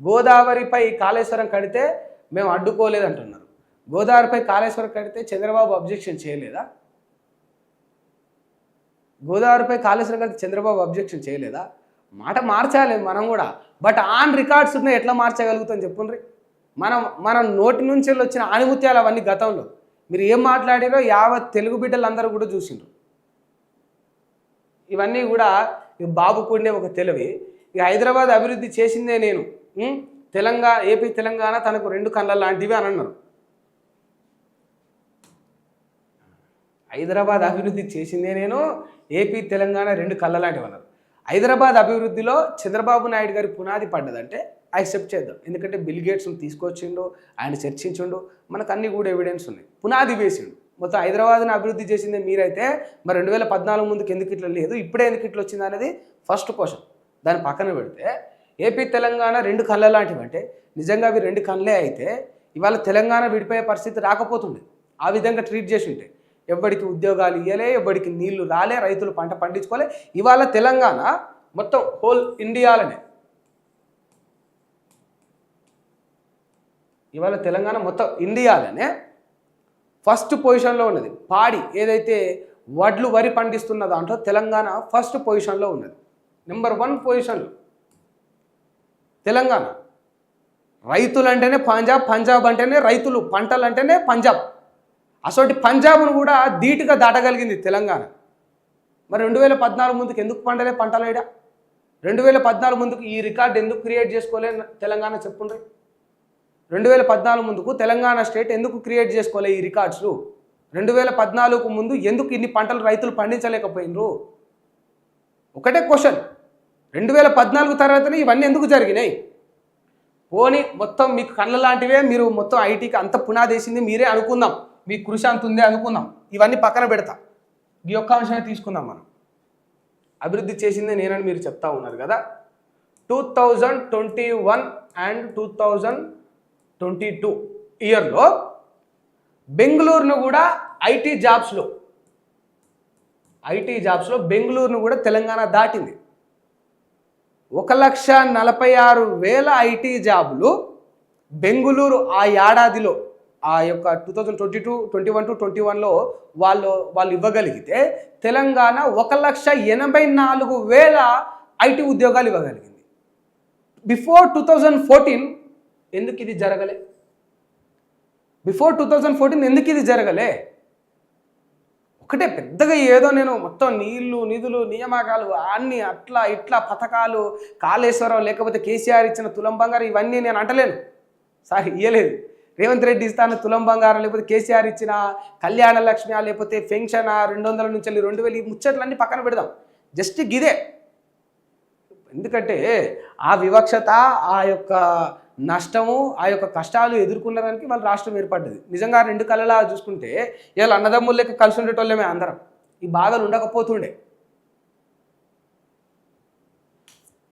గోదావరిపై కాళేశ్వరం కడితే మేము అడ్డుకోలేదంటున్నారు. గోదావరిపై కాళేశ్వరం కడితే చంద్రబాబు అబ్జెక్షన్ చేయలేదా? గోదావరిపై కాళేశ్వరం కడితే చంద్రబాబు అబ్జెక్షన్ చేయలేదా? మాట మార్చాలి మనం కూడా. బట్ ఆన్ రికార్డ్స్ ఉన్నాయి, ఎట్లా మార్చగలుగుతాం చెప్పుండ్రి. మనం నోటి నుంచి వచ్చిన ఆణిముత్యాలు అవన్నీ గతంలో మీరు ఏం మాట్లాడారో యావత్ తెలుగు బిడ్డలందరూ కూడా చూసిండ్రు. ఇవన్నీ కూడా బాబుకు ఉండే ఒక తెలివి. ఇక హైదరాబాద్ అభివృద్ధి చేసిందే నేను, ఏపీ తెలంగాణ తనకు రెండు కళ్ళ లాంటివి అని అన్నారు. హైదరాబాద్ అభివృద్ధి చేసిందే నేను, ఏపీ తెలంగాణ రెండు కళ్ళ లాంటివి అన్నారు. హైదరాబాద్ అభివృద్ధిలో చంద్రబాబు నాయుడు గారి పునాది పడ్డదంటే యాక్సెప్ట్ చేద్దాం. ఎందుకంటే బిల్ గేట్స్ను తీసుకొచ్చిండు, ఆయన చర్చించిండు, మనకు అన్ని కూడా ఎవిడెన్స్ ఉన్నాయి. పునాది వేసిండు. మొత్తం హైదరాబాద్ని అభివృద్ధి చేసిందే మీరైతే మరి 2014 ముందుకు ఎందుకు ఇట్లా లేదు, ఇప్పుడే ఎందుకు ఇట్లా వచ్చింది అనేది ఫస్ట్ క్వశ్చన్. దాన్ని పక్కన పెడితే ఏపీ తెలంగాణ రెండు కళ్ళ లాంటివి అంటే నిజంగా అవి రెండు కళ్ళే అయితే ఇవాళ తెలంగాణ విడిపోయే పరిస్థితి రాకపోతుంది. ఆ విధంగా ట్రీట్ చేసి ఉంటే ఎవ్వడికి ఉద్యోగాలు ఇవ్వలే, ఎవ్వడికి నీళ్లు రాలే, రైతులు పంట పండించుకోలే. ఇవాళ తెలంగాణ మొత్తం హోల్ ఇండియాలోనే, ఇవాళ తెలంగాణ మొత్తం ఇండియాలోనే ఫస్ట్ పొజిషన్లో ఉన్నది. పాడి ఏదైతే వరి పండిస్తున్న దాంట్లో తెలంగాణ ఫస్ట్ పొజిషన్లో ఉన్నది, నెంబర్ 1 పొజిషన్లో తెలంగాణ. రైతులు అంటేనే పంజాబ్, పంజాబ్ అంటేనే రైతులు, పంటలు అంటేనే పంజాబ్. అసలు పంజాబ్ను కూడా ధీటుగా దాటగలిగింది తెలంగాణ. మరి 2014 ముందుకు ఎందుకు పండలే పంటలు? 2014 ముందుకు ఈ రికార్డు ఎందుకు క్రియేట్ చేసుకోలే తెలంగాణ చెప్పుండ్రి. 2014 ముందుకు తెలంగాణ స్టేట్ ఎందుకు క్రియేట్ చేసుకోలే ఈ రికార్డ్స్? 2014కు ముందు ఎందుకు ఇన్ని పంటలు రైతులు పండించలేకపోయినరు? ఒకటే క్వశ్చన్. 2014 తర్వాతనే ఇవన్నీ ఎందుకు జరిగినాయి? పోనీ మొత్తం మీకు కళ్ళ లాంటివే, మీరు మొత్తం ఐటీకి అంత పునాదేసింది మీరే అనుకుందాం, మీ కృషి అంత ఉందే అనుకుందాం, ఇవన్నీ పక్కన పెడతా, ఈ ఒక్క అంశమే తీసుకుందాం. మనం అభివృద్ధి చేసిందే నేనని మీరు చెప్తా ఉన్నారు కదా. 2021 అండ్ 2022 ఇయర్లో బెంగళూరును కూడా ఐటీ జాబ్స్లో బెంగళూరును కూడా తెలంగాణ దాటింది. 1,46,000 ఐటీ జాబులు బెంగళూరు ఆ ఏడాదిలో, ఆ యొక్క 2022, 21 to 21లో వాళ్ళు ఇవ్వగలిగితే తెలంగాణ 1,84,000 ఐటీ ఉద్యోగాలు ఇవ్వగలిగింది. బిఫోర్ 2014 ఎందుకు ఇది జరగలే? బిఫోర్ 2014 ఎందుకు ఇది జరగలే? ఒకటే పెద్దగా ఏదో నేను మొత్తం నీళ్లు, నిధులు, నియామకాలు అన్నీ అట్లా ఇట్లా పథకాలు, కాళేశ్వరం లేకపోతే కేసీఆర్ ఇచ్చిన తులం బంగారం ఇవన్నీ నేను అంటలేను. సారీ, ఇయ్యలేదు. రేవంత్ రెడ్డి ఇస్తాను తులం బంగారం, లేకపోతే కేసీఆర్ ఇచ్చిన కళ్యాణ లక్ష్మి, లేకపోతే పెన్షన్ 200 నుంచి 2,000 ఈ ముచ్చట్లన్నీ పక్కన పెడదాం. జస్ట్ గిదే. ఎందుకంటే ఆ వివక్షత, ఆ యొక్క నష్టము, ఆ యొక్క కష్టాలు ఎదుర్కొన్న దానికి వాళ్ళ రాష్ట్రం ఏర్పడ్డది. నిజంగా రెండు కళ్ళలా చూసుకుంటే ఇలా అన్నదమ్ములు లెక్క కలిసి ఉండేటోళ్ళమే అందరం, ఈ బాధలు ఉండకపోతుండే.